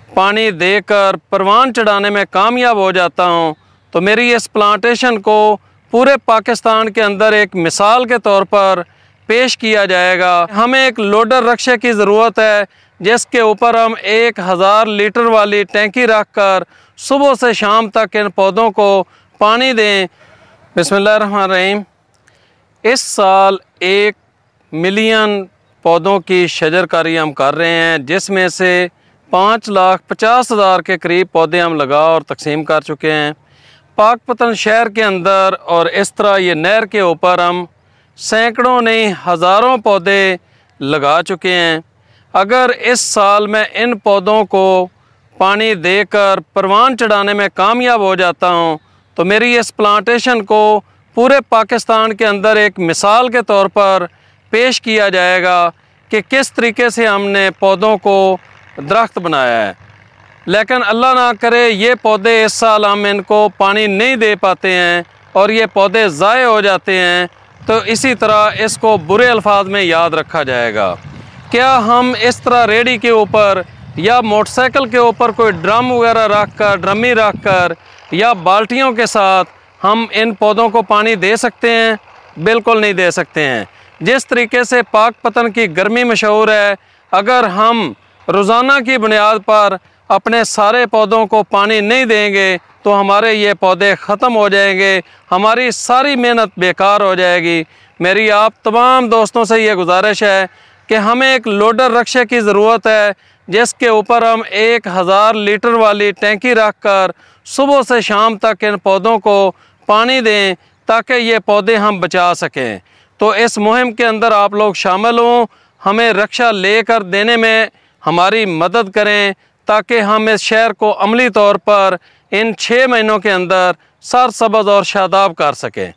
पानी देकर परवान चढ़ाने में कामयाब हो जाता हूँ, तो मेरी इस प्लांटेशन को पूरे पाकिस्तान के अंदर एक मिसाल के तौर पर पेश किया जाएगा। हमें एक लोडर रक्शे की ज़रूरत है जिसके ऊपर हम 1000 लीटर वाली टैंकी रख कर सुबह से शाम तक इन पौधों को पानी दें। बिस्मिल्लाहिर्रहमानिर्रहीम। इस साल 1 मिलियन पौधों की शजरकारी हम कर रहे हैं, जिसमें से 5,50,000 के करीब पौधे हम लगा और तकसीम कर चुके हैं। पाकपतन शहर के अंदर और इस तरह ये नहर के ऊपर हम सैकड़ों नहीं हज़ारों पौधे लगा चुके हैं। अगर इस साल मैं इन पौधों को पानी देकर परवान चढ़ाने में कामयाब हो जाता हूँ, तो मेरी इस प्लांटेशन को पूरे पाकिस्तान के अंदर एक मिसाल के तौर पर पेश किया जाएगा कि किस तरीके से हमने पौधों को दरख्त बनाया है। लेकिन अल्लाह ना करे ये पौधे इस साल हम इनको पानी नहीं दे पाते हैं और ये पौधे ज़ाये हो जाते हैं, तो इसी तरह इसको बुरे अल्फाज में याद रखा जाएगा। क्या हम इस तरह रेडी के ऊपर या मोटरसाइकिल के ऊपर कोई ड्रम वगैरह रख कर, ड्रमी रख कर या बाल्टियों के साथ हम इन पौधों को पानी दे सकते हैं? बिल्कुल नहीं दे सकते हैं। जिस तरीके से पाकपतन की गर्मी मशहूर है, अगर हम रोज़ाना की बुनियाद पर अपने सारे पौधों को पानी नहीं देंगे तो हमारे ये पौधे ख़त्म हो जाएंगे, हमारी सारी मेहनत बेकार हो जाएगी। मेरी आप तमाम दोस्तों से ये गुजारिश है कि हमें एक लोडर रक्शे की ज़रूरत है जिसके ऊपर हम 1000 लीटर वाली टैंकी रख कर सुबह से शाम तक इन पौधों को पानी दें ताकि ये पौधे हम बचा सकें। तो इस मुहिम के अंदर आप लोग शामिल हों, हमें रक्षा लेकर देने में हमारी मदद करें ताकि हम इस शहर को अमली तौर पर इन 6 महीनों के अंदर सरसब्ज़ और शादाब कर सकें।